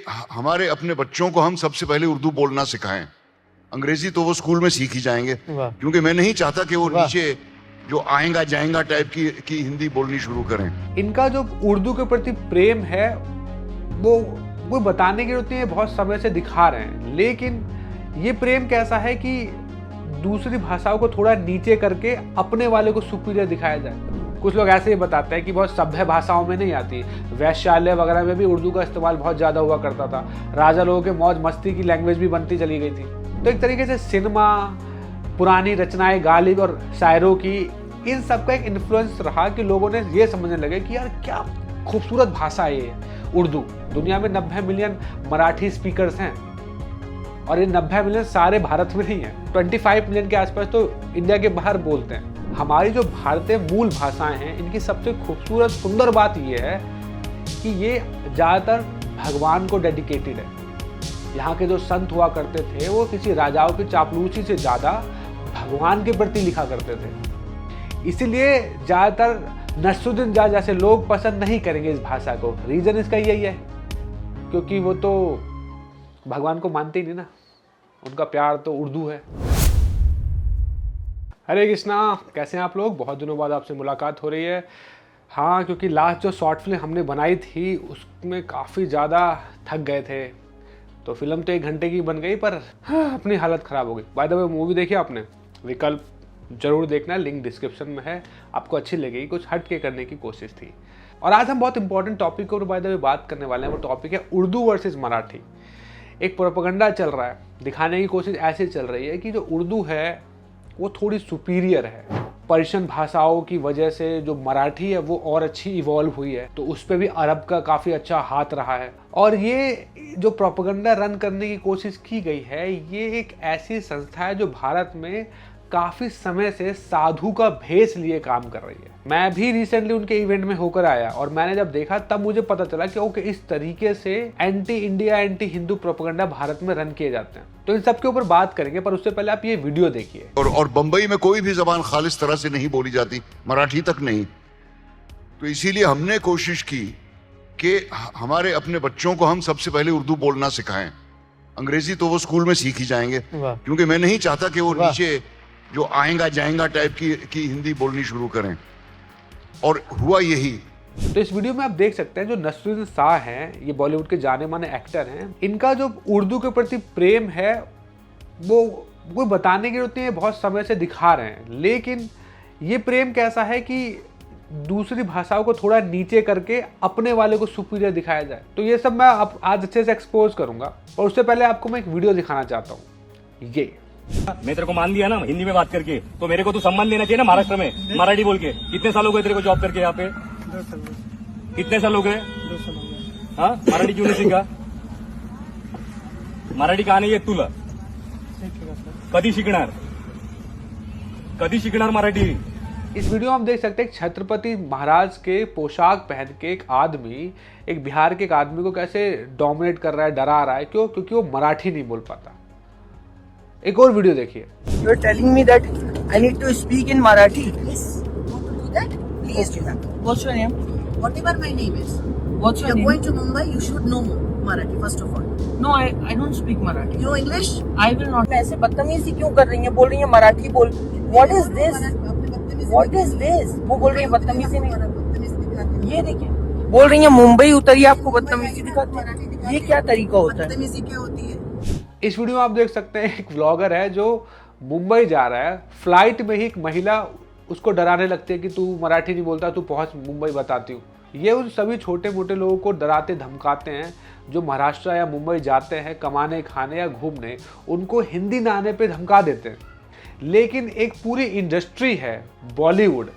हमारे अपने बच्चों को हम सबसे पहले उर्दू बोलना सिखाएं। अंग्रेजी तो वो स्कूल में सीख ही जाएंगे, क्योंकि मैं नहीं चाहता कि वो नीचे जो आएगा जाएगा टाइप की हिंदी बोलनी शुरू करें। इनका जो उर्दू के प्रति प्रेम है वो बताने की जरूरत नहीं है, बहुत समय से दिखा रहे हैं। लेकिन ये प्रेम कैसा है कि दूसरी भाषाओं को थोड़ा नीचे करके अपने वाले को सुपीरियर दिखाया जाए। कुछ लोग ऐसे ही बताते हैं कि बहुत सभ्य भाषाओं में नहीं आती, वैश्यालय वगैरह में भी उर्दू का इस्तेमाल बहुत ज़्यादा हुआ करता था, राजा लोगों के मौज मस्ती की लैंग्वेज भी बनती चली गई थी। तो एक तरीके से सिनेमा, पुरानी रचनाएं, गालिब और शायरों की, इन सब का एक इन्फ्लुएंस रहा कि लोगों ने ये समझने लगे कि यार क्या खूबसूरत भाषा है ये उर्दू। दुनिया में 90 मिलियन मराठी स्पीकर्स हैं और ये 90 मिलियन सारे भारत में नहीं है, 25 मिलियन के आसपास तो इंडिया के बाहर बोलते हैं। हमारी जो भारतीय मूल भाषाएं हैं, इनकी सबसे खूबसूरत सुंदर बात ये है कि ये ज़्यादातर भगवान को डेडिकेटेड है। यहाँ के जो संत हुआ करते थे वो किसी राजाओं की चापलूसी से ज़्यादा भगवान के प्रति लिखा करते थे। इसीलिए ज़्यादातर नसरुद्दीन शाह जैसे लोग पसंद नहीं करेंगे इस भाषा को। रीज़न इसका यही है क्योंकि वो तो भगवान को मानते ही नहीं ना, उनका प्यार तो उर्दू है। हरे कृष्णा, कैसे हैं आप लोग? बहुत दिनों बाद आपसे मुलाकात हो रही है। हाँ, क्योंकि लास्ट जो शॉर्ट फिल्म हमने बनाई थी उसमें काफ़ी ज़्यादा थक गए थे, तो फिल्म तो 1 घंटे की बन गई पर अपनी हालत ख़राब हो गई। बाय द वे, मूवी देखी आपने? विकल्प जरूर देखना, लिंक डिस्क्रिप्शन में है, आपको अच्छी लगेगी। कुछ हट के करने की कोशिश थी। और आज हम बहुत इंपॉर्टेंट टॉपिक के ऊपर बाय द वे बात करने वाले हैं। वो टॉपिक है उर्दू वर्सेस मराठी। एक प्रोपेगेंडा चल रहा है, दिखाने की कोशिश ऐसे चल रही है कि जो उर्दू है वो थोड़ी सुपीरियर है। पर्शियन भाषाओं की वजह से जो मराठी है वो और अच्छी इवॉल्व हुई है, तो उस पर भी अरब का काफ़ी अच्छा हाथ रहा है। और ये जो प्रोपेगेंडा रन करने की कोशिश की गई है, ये एक ऐसी संस्था है जो भारत में काफ़ी समय से साधु का भेष लिए काम कर रही है। मैं भी रिसेंटली उनके इवेंट में होकर आया और मैंने जब देखा तब मुझे पता चला कि ओके, इस तरीके से anti India, anti Hindu propaganda Bharat में रन किए जाते हैं। तो इन सब के ऊपर बात करेंगे, पर उससे पहले आप ये वीडियो देखिए। और बंबई में कोई भी जबान खालिस तरह से नहीं बोली जाती, मराठी तक नहीं। तो इसीलिए हमने कोशिश की कि हमारे अपने बच्चों को हम सबसे पहले उर्दू बोलना सिखाएं। अंग्रेजी तो वो स्कूल में सीख ही जाएंगे, क्योंकि मैं नहीं चाहता कि वो नीचे जो आएगा जाएगा टाइप की हिंदी बोलनी शुरू करें। और हुआ यही। तो इस वीडियो में आप देख सकते हैं जो नसरुद्दीन शाह हैं, ये बॉलीवुड के जाने माने एक्टर हैं। इनका जो उर्दू के प्रति प्रेम है वो बताने की जरूरत नहीं है, बहुत समय से दिखा रहे हैं। लेकिन ये प्रेम कैसा है कि दूसरी भाषाओं को थोड़ा नीचे करके अपने वाले को सुपीरियर दिखाया जाए। तो ये सब मैं आज अच्छे से एक्सपोज करूंगा। और उससे पहले आपको मैं एक वीडियो दिखाना चाहता हूँ। ये मैं तेरे को मान लिया ना हिंदी में बात करके, तो मेरे को तो सम्मान लेना चाहिए ना महाराष्ट्र में मराठी बोल के। कितने साल हो गए तेरे को जॉब करके यहाँ पे? 2 साल। कितने साल हो गए? 2 साल हो गए। हाँ, मराठी क्यों नहीं सीखा? मराठी का नाही येत तुला? कधी शिकणार? कधी शिकणार मराठी? इस वीडियो में आप देख सकते हैं छत्रपति महाराज के पोशाक पहन के एक आदमी, एक बिहार के एक आदमी को कैसे डोमिनेट कर रहा है, डरा रहा है। क्यों? क्योंकि वो मराठी नहीं बोल पाता। एक और वीडियो देखिए। You are telling me that I need to speak in Marathi. Yes, you want to do that? Please do that. What's your name? Whatever my name is. What's your You're name? going to Mumbai, you should know Marathi first of all. No, I don't speak Marathi. You know English? I will not. ऐसे बदतमीजी क्यों कर रही है? बोल रही है मराठी बोल। What is this? What is this? वो बोल रही है बदतमीजी नहीं। ये देखिए, बोल रही है मुंबई उतरिए, आपको बदतमीजी दिखाते हैं। ये क्या तरीका होता है? बदतमीजी क्या होती है? इस वीडियो में आप देख सकते हैं एक व्लॉगर है जो मुंबई जा रहा है। फ्लाइट में ही एक महिला उसको डराने लगती है कि तू मराठी नहीं बोलता, तू पहुंच, मुंबई बताती हूँ। ये उन सभी छोटे मोटे लोगों को डराते धमकाते हैं जो महाराष्ट्र या मुंबई जाते हैं कमाने, खाने या घूमने। उनको हिंदी ना आने पे धमका देते हैं। लेकिन एक पूरी इंडस्ट्री है बॉलीवुड,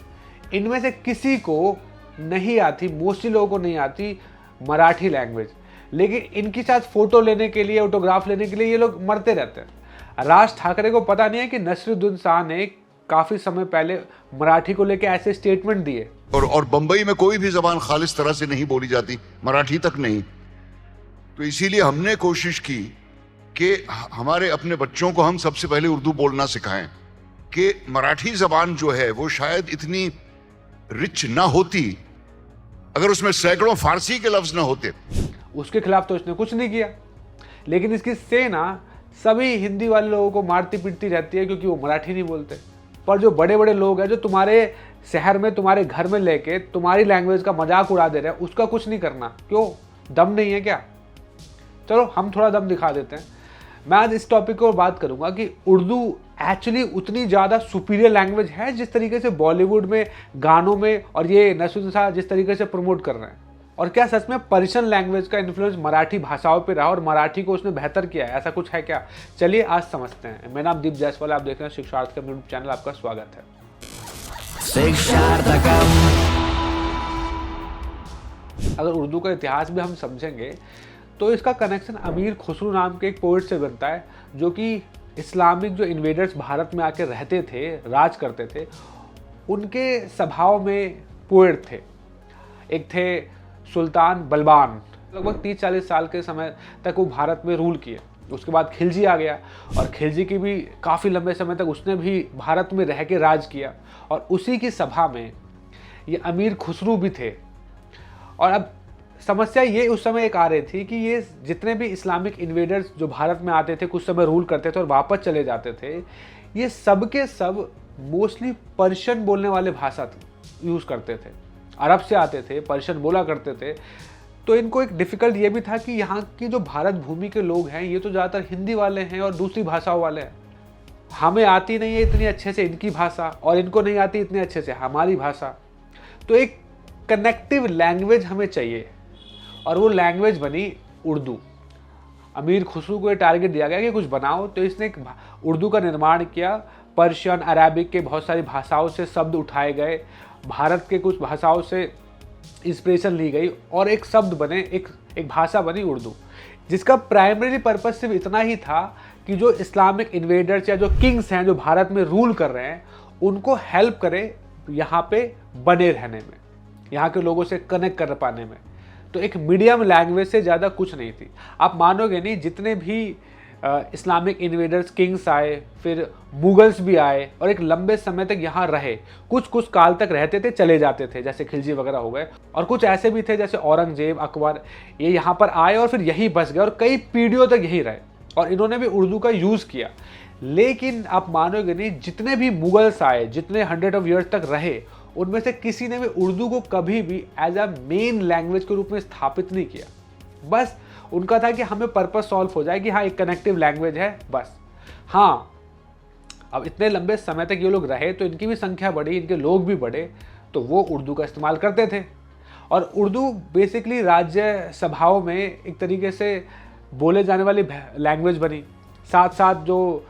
इनमें से किसी को नहीं आती, मोस्टली लोगों को नहीं आती मराठी लैंग्वेज। लेकिन इनके साथ फोटो लेने के लिए, ऑटोग्राफ लेने के लिए ये लोग मरते रहते हैं। राज ठाकरे को पता नहीं है कि नसरुद्दीन शाह ने काफी समय पहले मराठी को लेकर ऐसे स्टेटमेंट दिए। और बंबई में कोई भी जबान खालिस तरह से नहीं बोली जाती, मराठी तक नहीं। तो इसीलिए हमने कोशिश की कि हमारे अपने बच्चों को हम सबसे पहले उर्दू बोलना सिखाएं। कि मराठी जबान जो है वो शायद इतनी रिच ना होती अगर उसमें सैकड़ों फारसी के लफ्ज ना होते। उसके खिलाफ तो इसने कुछ नहीं किया। लेकिन इसकी सेना सभी हिंदी वाले लोगों को मारती पीटती रहती है क्योंकि वो मराठी नहीं बोलते। पर जो बड़े बड़े लोग हैं जो तुम्हारे शहर में तुम्हारे घर में लेके तुम्हारी लैंग्वेज का मजाक उड़ा दे रहे हैं, उसका कुछ नहीं करना, क्यों? दम नहीं है क्या? चलो हम थोड़ा दम दिखा देते हैं। मैं आज इस टॉपिक को बात करूंगा कि उर्दू एक्चुअली उतनी ज़्यादा सुपीरियर लैंग्वेज है जिस तरीके से बॉलीवुड में गानों में और ये नसरुद्दीन शाह जिस तरीके से प्रमोट कर रहे हैं, और क्या सच में पर्शियन लैंग्वेज का इन्फ्लुएंस मराठी भाषाओं पे रहा और मराठी को उसने बेहतर किया है, ऐसा कुछ है क्या? चलिए आज समझते हैं। मेरा नाम दीप जायसवाल, आप देख रहे हैं शिक्षार्थ का यूट्यूब चैनल, आपका स्वागत है। अगर उर्दू का इतिहास भी हम समझेंगे तो इसका कनेक्शन अमीर खुसरू नाम के एक पोइट से बनता है, जो कि इस्लामिक जो इन्वेडर्स भारत में आके रहते थे, राज करते थे, उनके सभाओं में पोइट थे। एक थे सुल्तान बलबान, लगभग 30-40 साल के समय तक वो भारत में रूल किए। उसके बाद खिलजी आ गया और खिलजी की भी काफ़ी लंबे समय तक उसने भी भारत में रह के राज किया, और उसी की सभा में ये अमीर खुसरू भी थे। और अब समस्या ये उस समय एक आ रही थी कि ये जितने भी इस्लामिक इन्वेडर्स जो भारत में आते थे, कुछ समय रूल करते थे और वापस चले जाते थे, ये सब के सब मोस्टली पर्शियन बोलने वाले भाषा यूज़ करते थे। अरब से आते थे, पर्शियन बोला करते थे। तो इनको एक डिफ़िकल्ट ये भी था कि यहाँ की जो भारत भूमि के लोग हैं ये तो ज़्यादातर हिंदी वाले हैं और दूसरी भाषाओं वाले हैं। हमें आती नहीं है इतनी अच्छे से इनकी भाषा, और इनको नहीं आती इतने अच्छे से हमारी भाषा। तो एक कनेक्टिव लैंग्वेज हमें चाहिए, और वो लैंग्वेज बनी उर्दू। अमीर खुसरू को ये टारगेट दिया गया कि कुछ बनाओ, तो इसने एक उर्दू का निर्माण किया। पर्शियन, अरेबिक के बहुत सारी भाषाओं से शब्द उठाए गए, भारत के कुछ भाषाओं से इंस्पिरेशन ली गई और एक शब्द बने, एक भाषा बनी उर्दू, जिसका प्राइमरी पर्पस सिर्फ इतना ही था कि जो इस्लामिक इन्वेडर्स या जो किंग्स हैं जो भारत में रूल कर रहे हैं, उनको हेल्प करे यहाँ पे बने रहने में, यहाँ के लोगों से कनेक्ट कर पाने में। तो एक मीडियम लैंग्वेज से ज़्यादा कुछ नहीं थी। आप मानोगे नहीं, जितने भी इस्लामिक इन्वेडर्स किंग्स आए, फिर मुगल्स भी आए और एक लंबे समय तक यहाँ रहे, कुछ काल तक रहते थे, चले जाते थे, जैसे खिलजी वगैरह हो गए, और कुछ ऐसे भी थे जैसे औरंगजेब, अकबर, ये यहाँ पर आए और फिर यहीं बस गए और कई पीढ़ियों तक यहीं रहे, और इन्होंने भी उर्दू का यूज़ किया। लेकिन आप मानोगे नहीं, जितने भी मुगल्स आए, जितने 100 of years तक रहे, उनमें से किसी ने भी उर्दू को कभी भी एज अ मेन लैंग्वेज के रूप में स्थापित नहीं किया। बस उनका था कि हमें पर्पस सॉल्व हो जाए कि हाँ एक कनेक्टिव लैंग्वेज है, बस। हाँ, अब इतने लंबे समय तक ये लोग रहे तो इनकी भी संख्या बढ़ी, इनके लोग भी बढ़े, तो वो उर्दू का इस्तेमाल करते थे। और उर्दू बेसिकली राज्य सभाओं में एक तरीके से बोले जाने वाली लैंग्वेज बनी। साथ साथ जो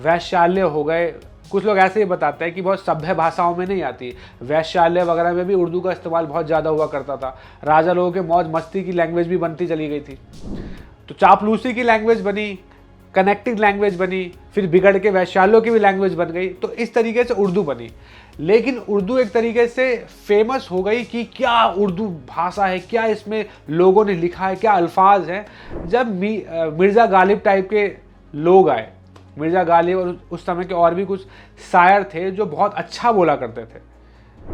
वैश्याल्य हो गए, कुछ लोग ऐसे ही बताते हैं कि बहुत सभ्य भाषाओं में नहीं आती, वैश्याल्य वगैरह में भी उर्दू का इस्तेमाल बहुत ज़्यादा हुआ करता था। राजा लोगों के मौज मस्ती की लैंग्वेज भी बनती चली गई थी, तो चापलूसी की लैंग्वेज बनी, कनेक्टिव लैंग्वेज बनी, फिर बिगड़ के वैश्याल्यों की भी लैंग्वेज बन गई। तो इस तरीके से उर्दू बनी। लेकिन उर्दू एक तरीके से फेमस हो गई कि क्या उर्दू भाषा है, क्या इसमें लोगों ने लिखा है, क्या अल्फाज हैं, जब मिर्ज़ा गालिब टाइप के लोग आए। मिर्ज़ा गालिब और उस समय के और भी कुछ शायर थे जो बहुत अच्छा बोला करते थे,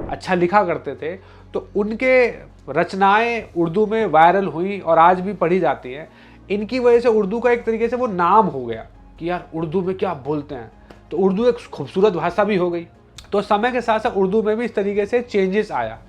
अच्छा लिखा करते थे, तो उनके रचनाएं उर्दू में वायरल हुई और आज भी पढ़ी जाती हैं। इनकी वजह से उर्दू का एक तरीके से वो नाम हो गया कि यार उर्दू में क्या बोलते हैं, तो उर्दू एक खूबसूरत भाषा भी हो गई। तो समय के साथ साथ उर्दू में भी इस तरीके से चेंजेस आया।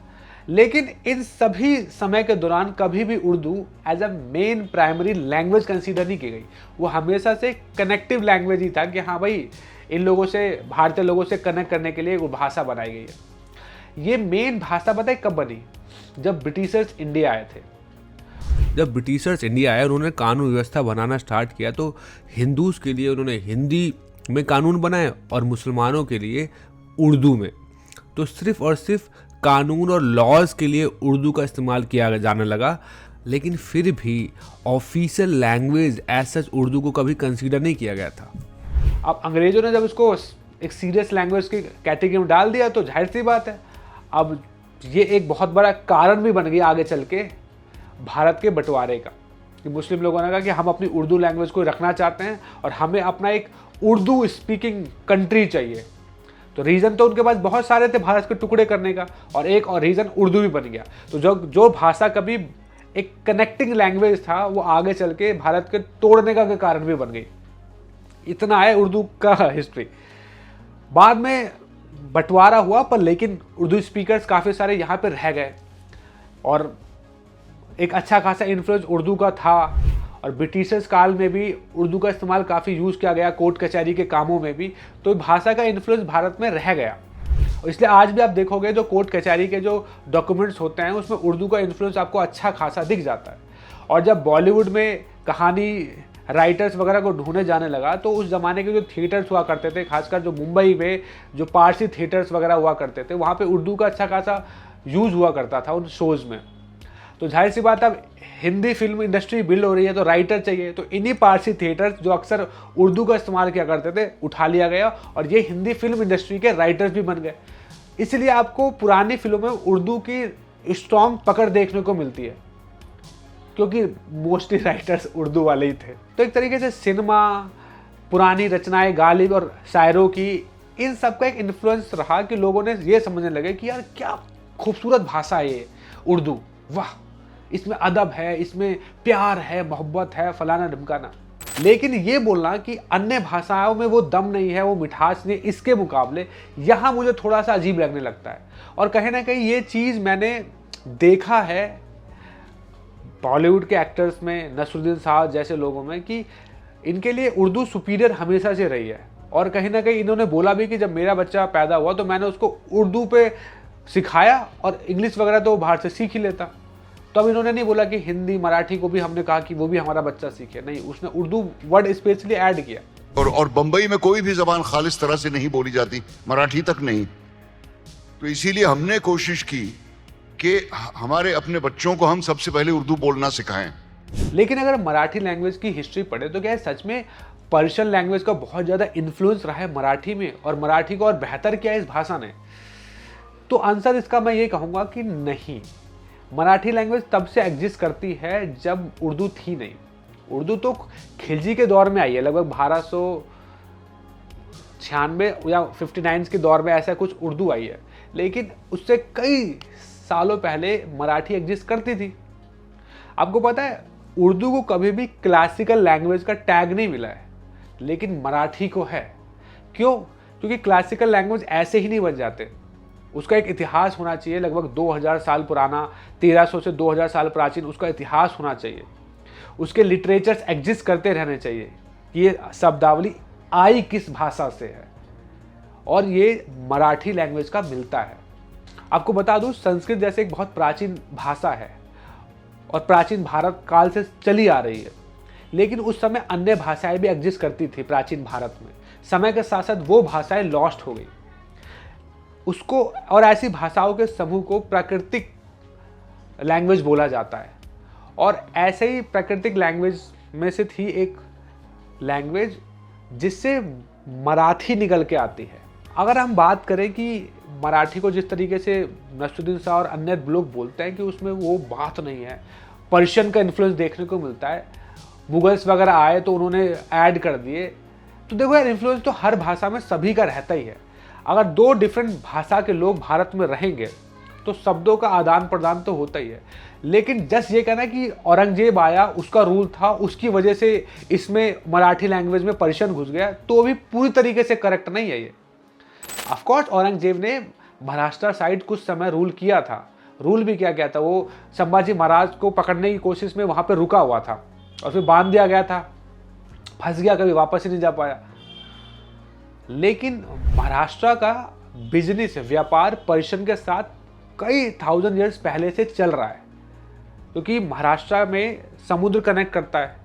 लेकिन इन सभी समय के दौरान कभी भी Urdu as a main primary language consider नहीं की गई। वो हमेशा से कनेक्टिव लैंग्वेज ही था कि हाँ भाई इन लोगों से, भारतीय लोगों से कनेक्ट करने के लिए एक भाषा बनाई गई है। ये मेन भाषा पता है कब बनी? जब ब्रिटिशर्स इंडिया आए थे। जब ब्रिटिशर्स इंडिया आए, उन्होंने कानून व्यवस्था बनाना स्टार्ट किया, तो हिंदूज के लिए उन्होंने हिंदी में कानून बनाए और मुसलमानों के लिए उर्दू में। तो सिर्फ और सिर्फ कानून और लॉज के लिए उर्दू का इस्तेमाल किया जाने लगा, लेकिन फिर भी ऑफिशियल लैंग्वेज एज उर्दू को कभी कंसीडर नहीं किया गया था। अब अंग्रेजों ने जब इसको एक सीरियस लैंग्वेज की कैटेगरी में डाल दिया तो जाहिर सी बात है अब ये एक बहुत बड़ा कारण भी बन गया आगे चल के भारत के बंटवारे का, कि मुस्लिम लोगों ने कहा कि हम अपनी उर्दू लैंग्वेज को रखना चाहते हैं और हमें अपना एक उर्दू स्पीकिंग कंट्री चाहिए। तो रीज़न तो उनके पास बहुत सारे थे भारत के टुकड़े करने का, और एक और रीज़न उर्दू भी बन गया। तो जो भाषा कभी एक कनेक्टिंग लैंग्वेज था, वो आगे चल के भारत के तोड़ने का कारण भी बन गई। इतना है उर्दू का हिस्ट्री। बाद में बंटवारा हुआ, पर लेकिन उर्दू स्पीकर्स काफ़ी सारे यहाँ पे रह गए और एक अच्छा खासा इन्फ्लुएंस उर्दू का था। और ब्रिटिशर्स काल में भी उर्दू का इस्तेमाल काफ़ी यूज़ किया गया, कोर्ट कचहरी के कामों में भी। तो भाषा का इन्फ्लुएंस भारत में रह गया, और इसलिए आज भी आप देखोगे जो कोर्ट कचहरी के जो डॉक्यूमेंट्स होते हैं उसमें उर्दू का इन्फ्लुएंस आपको अच्छा खासा दिख जाता है। और जब बॉलीवुड में कहानी राइटर्स वगैरह को ढूंढने जाने लगा, तो उस ज़माने के जो थिएटर्स हुआ करते थे, खासकर जो मुंबई में जो पारसी थिएटर्स वगैरह हुआ करते थे, वहाँ पे उर्दू का अच्छा खासा यूज़ हुआ करता था उन शोज़ में। तो जाहिर सी बात, अब हिंदी फिल्म इंडस्ट्री बिल्ड हो रही है तो राइटर चाहिए, तो इन्हीं पारसी थिएटर्स जो अक्सर उर्दू का इस्तेमाल किया करते थे उठा लिया गया, और ये हिंदी फिल्म इंडस्ट्री के राइटर्स भी बन गए। इसलिए आपको पुरानी फिल्मों में उर्दू की स्ट्रॉन्ग पकड़ देखने को मिलती है, क्योंकि मोस्टली राइटर्स उर्दू वाले ही थे। तो एक तरीके से सिनेमा, पुरानी रचनाएं, गालिब और शायरों की, इन सब का एक इन्फ्लुएंस रहा कि लोगों ने ये समझने लगे कि यार क्या खूबसूरत भाषा है ये उर्दू, वाह, इसमें अदब है, इसमें प्यार है, मोहब्बत है, फलाना ढिमकाना। लेकिन ये बोलना कि अन्य भाषाओं में वो दम नहीं है, वो मिठास नहीं, इसके मुकाबले यहाँ मुझे थोड़ा सा अजीब लगने लगता है। और कहीं ना कहीं ये चीज़ मैंने देखा है बॉलीवुड के एक्टर्स में, नसरुद्दीन साहब जैसे लोगों में, कि इनके लिए उर्दू सुपीरियर हमेशा से रही है। और कहीं ना कहीं इन्होंने बोला भी कि जब मेरा बच्चा पैदा हुआ तो मैंने उसको उर्दू पे सिखाया, और इंग्लिश वगैरह तो वो बाहर से सीख ही लेता। तो अब इन्होंने नहीं बोला कि हिंदी मराठी को भी हमने कहा कि वो भी हमारा बच्चा सीखे, नहीं, उसने उर्दू वर्ड स्पेशली ऐड किया। और बंबई में कोई भी जबान खालिस तरह से नहीं बोली जाती, मराठी तक नहीं। तो इसीलिए हमने कोशिश की कि हमारे अपने बच्चों को हम सबसे पहले उर्दू बोलना सिखाएं। लेकिन अगर मराठी लैंग्वेज की हिस्ट्री पढ़े तो क्या है, सच में पर्शियन लैंग्वेज का बहुत ज़्यादा इन्फ्लुएंस रहा है मराठी में, और मराठी को और बेहतर किया है इस भाषा ने? तो आंसर इसका मैं ये कहूँगा कि नहीं। मराठी लैंग्वेज तब से एग्जिस्ट करती है जब उर्दू थी नहीं। उर्दू तो खिलजी के दौर में आई है, लगभग 1296 या 59 के दौर में ऐसा कुछ उर्दू आई है, लेकिन उससे कई सालों पहले मराठी एग्जिस्ट करती थी। आपको पता है उर्दू को कभी भी क्लासिकल लैंग्वेज का टैग नहीं मिला है, लेकिन मराठी को है। क्यों? क्योंकि क्लासिकल लैंग्वेज ऐसे ही नहीं बन जाते, उसका एक इतिहास होना चाहिए, लगभग 2000 साल पुराना, 1300 से 2000 साल प्राचीन उसका इतिहास होना चाहिए। उसके लिटरेचर्स एग्जिस्ट करते रहने चाहिए, ये शब्दावली आई किस भाषा से है, और ये मराठी लैंग्वेज का मिलता है। आपको बता दूं, संस्कृत जैसे एक बहुत प्राचीन भाषा है और प्राचीन भारत काल से चली आ रही है, लेकिन उस समय अन्य भाषाएं भी एग्जिस्ट करती थी प्राचीन भारत में। समय के साथ साथ वो भाषाएं लॉस्ट हो गई उसको, और ऐसी भाषाओं के समूह को प्राकृतिक लैंग्वेज बोला जाता है। और ऐसे ही प्राकृतिक लैंग्वेज में से थी एक लैंग्वेज जिससे मराठी निकल के आती है। अगर हम बात करें कि मराठी को जिस तरीके से नसरुद्दीन शाह और अन्य लोग बोलते हैं कि उसमें वो बात नहीं है, पर्शियन का इन्फ्लुएंस देखने को मिलता है, मुगल्स वगैरह आए तो उन्होंने ऐड कर दिए। तो देखो यार, इन्फ्लुएंस तो हर भाषा में सभी का रहता ही है। अगर दो डिफरेंट भाषा के लोग भारत में रहेंगे तो शब्दों का आदान प्रदान तो होता ही है, लेकिन जस्ट ये कहना कि औरंगजेब आया, उसका रूल था, उसकी वजह से इसमें मराठी लैंग्वेज में पर्शियन घुस गया, तो भी पूरी तरीके से करेक्ट नहीं है ये। ऑफ कोर्स औरंगजेब ने महाराष्ट्र साइड कुछ समय रूल किया था, रूल भी क्या था, वो संभाजी महाराज को पकड़ने की कोशिश में वहाँ पे रुका हुआ था और फिर बांध दिया गया था, फंस गया, कभी वापस ही नहीं जा पाया। लेकिन महाराष्ट्र का बिजनेस, व्यापार पर्शियन के साथ कई 1000 ईयर्स पहले से चल रहा है, क्योंकि महाराष्ट्र में समुद्र कनेक्ट करता है,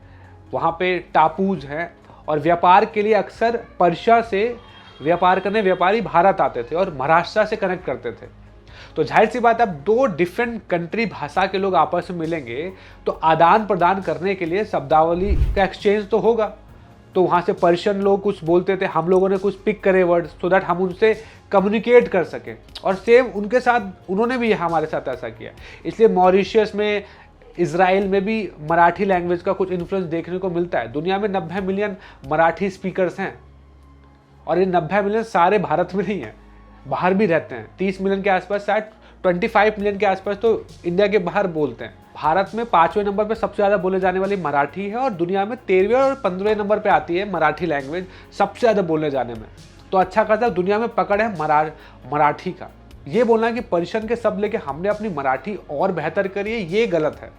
वहाँ पे टापूज हैं, और व्यापार के लिए अक्सर पर्शिया से व्यापार करने व्यापारी भारत आते थे और महाराष्ट्र से कनेक्ट करते थे। तो जाहिर सी बात, अब दो डिफरेंट कंट्री भाषा के लोग आपस में मिलेंगे तो आदान प्रदान करने के लिए शब्दावली का एक्सचेंज तो होगा। तो वहाँ से पर्शियन लोग कुछ बोलते थे, हम लोगों ने कुछ पिक करे वर्ड्स, सो दैट हम उनसे कम्युनिकेट कर सकें, और सेम उनके साथ उन्होंने भी हमारे साथ ऐसा किया। इसलिए मॉरिशियस में, इजराइल में भी मराठी लैंग्वेज का कुछ इन्फ्लुएंस देखने को मिलता है। दुनिया में 90 मिलियन मराठी स्पीकर्स हैं, और ये 90 मिलियन सारे भारत में नहीं है, बाहर भी रहते हैं। 30 मिलियन के आसपास, शायद 25 मिलियन के आसपास तो इंडिया के बाहर बोलते हैं भारत में 5वें नंबर पे सबसे ज़्यादा बोले जाने वाली मराठी है और दुनिया में 13वें और 15वें नंबर पे आती है मराठी लैंग्वेज सबसे ज़्यादा बोलने जाने में। तो अच्छा खासा दुनिया में पकड़ है मराठी का। ये बोलना कि पर्शियन के शब्द लेके हमने अपनी मराठी और बेहतर करी है, ये गलत है।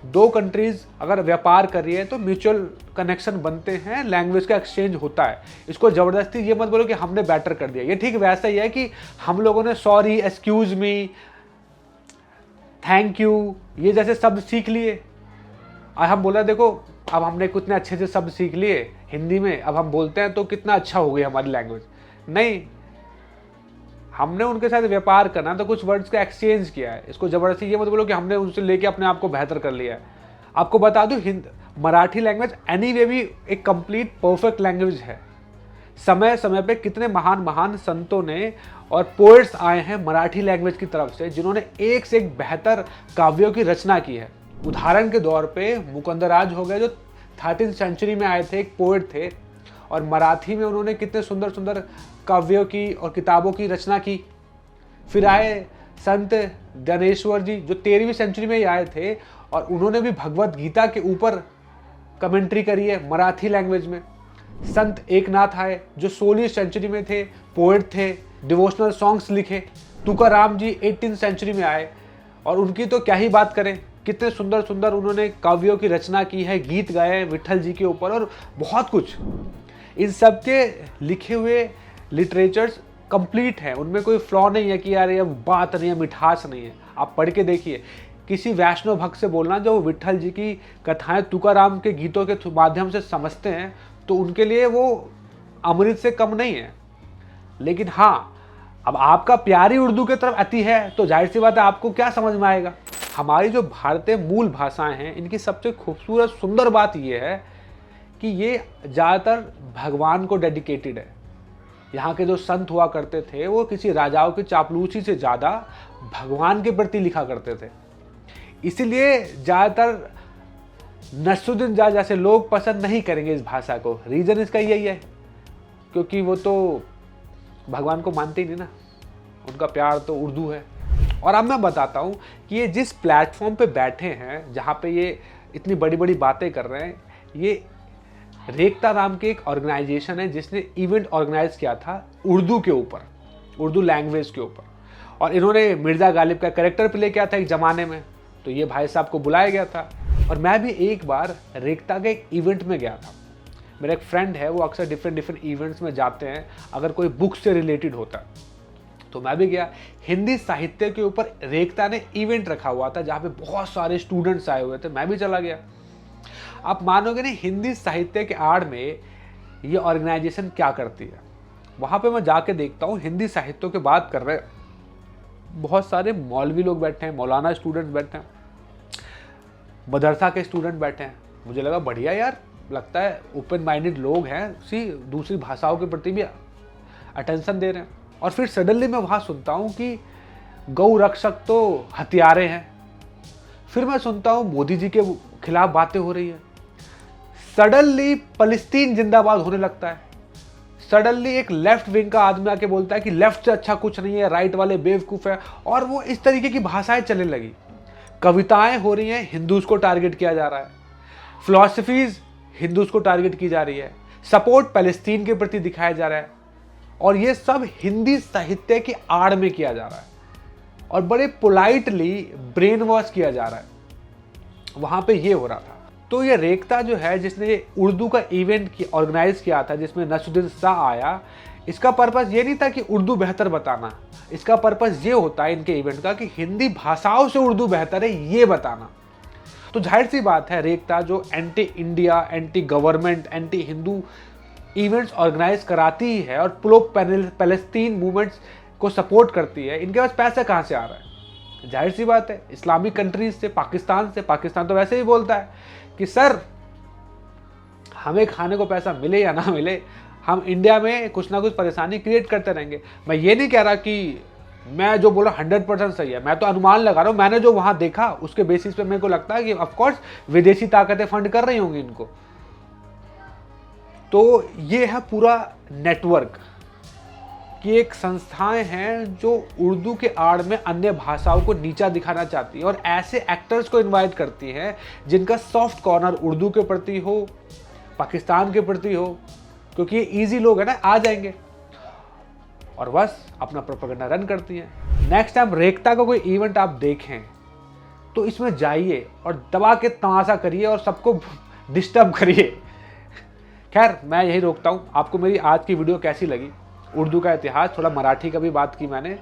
दो कंट्रीज अगर व्यापार कर रही है तो म्यूचुअल कनेक्शन बनते हैं, लैंग्वेज का एक्सचेंज होता है। इसको ज़बरदस्ती ये मत बोलो कि हमने बेटर कर दिया। ये ठीक वैसा ही है कि हम लोगों ने sorry, excuse me, thank you ये जैसे शब्द सीख लिए और हम बोला देखो अब हमने कितने अच्छे से शब्द सीख लिए हिंदी में, अब हम बोलते हैं तो कितना अच्छा हो गया हमारी लैंग्वेज। नहीं, हमने उनके साथ व्यापार करना तो कुछ वर्ड्स का एक्सचेंज किया है। इसको ज़बरदस्ती ये मत बोलो कि हमने उनसे लेके अपने आप को बेहतर कर लिया है। आपको बता दूं मराठी लैंग्वेज एनीवे भी एक कंप्लीट परफेक्ट लैंग्वेज है। समय समय पे कितने महान महान संतों ने और पोएट्स आए हैं मराठी लैंग्वेज की तरफ से, जिन्होंने एक से एक बेहतर काव्यों की रचना की है। उदाहरण के तौर पे मुकुंदराज हो गए, जो 13वीं सेंचुरी में आए थे, एक पोएट थे और मराठी में उन्होंने कितने सुंदर सुंदर काव्यों की और किताबों की रचना की। फिर आए संत ज्ञानेश्वर जी, जो 13वीं सेंचुरी में ही आए थे और उन्होंने भी भगवत गीता के ऊपर कमेंट्री करी है मराठी लैंग्वेज में। संत एकनाथ आए, जो 16वीं सेंचुरी में थे, पोएट थे, डिवोशनल सॉन्ग्स लिखे। तुकाराम जी 18वीं सेंचुरी में आए और उनकी तो क्या ही बात करें, कितने सुंदर सुंदर उन्होंने काव्यों की रचना की है, गीत गाए हैं विठल जी के ऊपर और बहुत कुछ। इन सब के लिखे हुए लिटरेचर्स कंप्लीट हैं, उनमें कोई फ्लॉ नहीं है कि यार ये बात नहीं है, मिठास नहीं है। आप पढ़ के देखिए, किसी वैष्णव भक्त से बोलना जो विठल जी की कथाएं तुकाराम के गीतों के माध्यम से समझते हैं तो उनके लिए वो अमृत से कम नहीं है। लेकिन हाँ, अब आपका प्यारी उर्दू की तरफ अति है तो जाहिर सी बात है आपको क्या समझ में आएगा। हमारी जो भारतीय मूल भाषाएं हैं, इनकी सबसे खूबसूरत सुंदर बात यह है कि ये ज़्यादातर भगवान को डेडिकेटेड है। यहाँ के जो संत हुआ करते थे वो किसी राजाओं की चापलूसी से ज़्यादा भगवान के प्रति लिखा करते थे। इसीलिए ज़्यादातर नसरुद्दीन शाह जैसे लोग पसंद नहीं करेंगे इस भाषा को। रीज़न इसका यही है क्योंकि वो तो भगवान को मानते ही नहीं ना, उनका प्यार तो उर्दू है। और अब मैं बताता हूँ कि ये जिस प्लेटफॉर्म पे बैठे हैं, जहाँ पे ये इतनी बड़ी बड़ी बातें कर रहे हैं, ये रेखता नाम के एक ऑर्गेनाइजेशन है जिसने इवेंट ऑर्गेनाइज किया था उर्दू के ऊपर, उर्दू लैंग्वेज के ऊपर। और इन्होंने मिर्ज़ा गालिब का कैरेक्टर प्ले किया था एक ज़माने में, तो ये भाई साहब को बुलाया गया था। और मैं भी एक बार रेखता के एक इवेंट में गया था। मेरा एक फ्रेंड है, वो अक्सर डिफरेंट इवेंट्स में जाते हैं अगर कोई बुक से रिलेटेड होता है, तो मैं भी गया। हिंदी साहित्य के ऊपर रेखता ने इवेंट रखा हुआ था जहाँ पे बहुत सारे स्टूडेंट्स आए हुए थे, मैं भी चला गया। आप मानोगे नहीं, हिंदी साहित्य के आड़ में ये ऑर्गेनाइजेशन क्या करती है। वहाँ पे मैं जाके देखता हूँ हिंदी साहित्य की बात कर रहे बहुत सारे मौलवी लोग बैठे हैं, मौलाना स्टूडेंट्स बैठे हैं, मदरसा के स्टूडेंट बैठे हैं। मुझे लगा बढ़िया यार, लगता है ओपन माइंडेड लोग हैं, उसी दूसरी भाषाओं के प्रति भी अटेंशन दे रहे हैं। और फिर सडनली मैं वहाँ सुनता हूँ कि गौ रक्षक तो हथियारे हैं। फिर मैं सुनता हूँ मोदी जी के खिलाफ बातें हो रही है। सडनली फलस्तीन जिंदाबाद होने लगता है। सडनली एक लेफ्ट विंग का आदमी आके बोलता है कि लेफ्ट से अच्छा कुछ नहीं है, राइट वाले बेवकूफ़ है। और वो इस तरीके की भाषाएं चलने लगी। कविताएं हो रही हैं, हिंदूज को टारगेट किया जा रहा है। फिलॉसफीज हिंदूज को टारगेट की जा रही है। सपोर्ट पैलेस्टीन के प्रति दिखाया जा रहा है। और ये सब हिंदी साहित्य की आड़ में किया जा रहा है और बड़े पोलाइटली ब्रेन वॉश किया जा रहा है। वहाँ पे ये हो रहा था। तो ये रेखता जो है, जिसने उर्दू का इवेंट ऑर्गेनाइज किया था जिसमें नसरुद्दीन शाह आया, इसका पर्पस ये नहीं था कि उर्दू बेहतर बताना। इसका पर्पस ये होता है इनके इवेंट का कि हिंदी भाषाओं से उर्दू बेहतर है ये बताना। तो जाहिर सी बात है, रेखता जो anti India, anti government, anti Hindu events organise कराती ही है और प्रो पैलेस्टीन मूवमेंट्स को सपोर्ट करती है, इनके पास पैसा कहाँ से आ रहा है? जाहिर सी बात है इस्लामिक कंट्रीज से, पाकिस्तान से। पाकिस्तान तो वैसे ही बोलता है कि सर हमें खाने को पैसा मिले या ना मिले, हम इंडिया में कुछ ना कुछ परेशानी क्रिएट करते रहेंगे। मैं ये नहीं कह रहा कि मैं जो बोला 100% सही है, मैं तो अनुमान लगा रहा हूँ। मैंने जो वहाँ देखा उसके बेसिस पे मेरे को लगता है कि ऑफकोर्स विदेशी ताकतें फंड कर रही होंगी इनको। तो ये है पूरा नेटवर्क कि एक संस्थाएं हैं जो उर्दू के आड़ में अन्य भाषाओं को नीचा दिखाना चाहती है और ऐसे एक्टर्स को इनवाइट करती हैं जिनका सॉफ्ट कॉर्नर उर्दू के प्रति हो, पाकिस्तान के प्रति हो, क्योंकि ये इजी लोग हैं ना, आ जाएंगे और बस अपना प्रोपेगेंडा रन करती हैं। नेक्स्ट टाइम रेखता का कोई इवेंट आप देखें तो इसमें जाइए और दबा के तमाशा करिए और सबको डिस्टर्ब करिए। खैर मैं यही रोकता हूँ। आपको मेरी आज की वीडियो कैसी लगी? उर्दू का इतिहास, थोड़ा मराठी का भी बात की मैंने,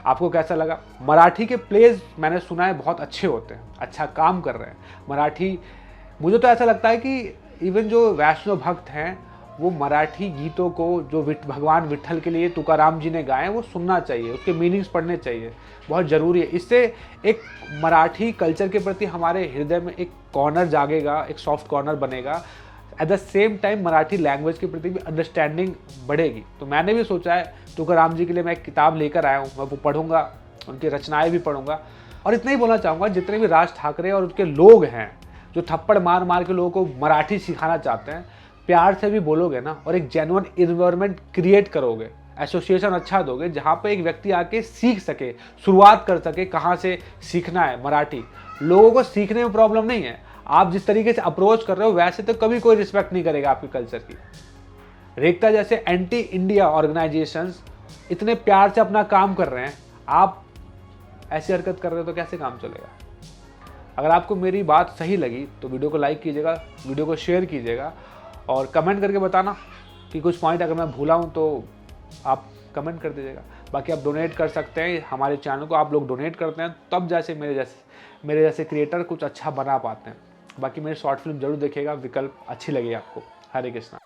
आपको कैसा लगा? मराठी के प्लेज मैंने सुना है बहुत अच्छे होते हैं, अच्छा काम कर रहे हैं मराठी। मुझे तो ऐसा लगता है कि इवन जो वैष्णव भक्त हैं वो मराठी गीतों को जो भगवान विट्ठल के लिए तुकाराम जी ने गाए वो सुनना चाहिए, उसके मीनिंग्स पढ़ने चाहिए, बहुत ज़रूरी है। इससे एक मराठी कल्चर के प्रति हमारे हृदय में एक कॉर्नर जागेगा, एक सॉफ्ट कॉर्नर बनेगा। At the same time Marathi language के प्रति भी अंडरस्टैंडिंग बढ़ेगी। तो मैंने भी सोचा है तुकाराम जी के लिए मैं एक किताब लेकर आया हूँ, मैं वो पढ़ूंगा, उनकी रचनाएं भी पढ़ूंगा। और इतना ही बोलना चाहूँगा, जितने भी राज ठाकरे और उनके लोग हैं जो थप्पड़ मार मार के लोगों को मराठी सिखाना चाहते हैं, प्यार से भी बोलोगे ना और एक जेन्युइन इन्वायरमेंट क्रिएट करोगे, एसोसिएशन अच्छा दोगे जहाँ पे एक व्यक्ति आके सीख सके, शुरुआत कर सके कहाँ से सीखना है मराठी। लोगों को सीखने में प्रॉब्लम नहीं है, आप जिस तरीके से अप्रोच कर रहे हो वैसे तो कभी कोई रिस्पेक्ट नहीं करेगा आपके कल्चर की। रेखता जैसे एंटी इंडिया ऑर्गेनाइजेशंस इतने प्यार से अपना काम कर रहे हैं, आप ऐसी हरकत कर रहे हो तो कैसे काम चलेगा? अगर आपको मेरी बात सही लगी तो वीडियो को लाइक कीजिएगा, वीडियो को शेयर कीजिएगा और कमेंट करके बताना कि कुछ पॉइंट अगर मैं भूला हूँ तो आप कमेंट कर दीजिएगा। बाकी आप डोनेट कर सकते हैं हमारे चैनल को, आप लोग डोनेट करते हैं तब जैसे मेरे जैसे क्रिएटर कुछ अच्छा बना पाते हैं। बाकी मेरी शॉर्ट फिल्म जरूर देखिएगा, विकल्प अच्छी लगी आपको। हरे कृष्णा।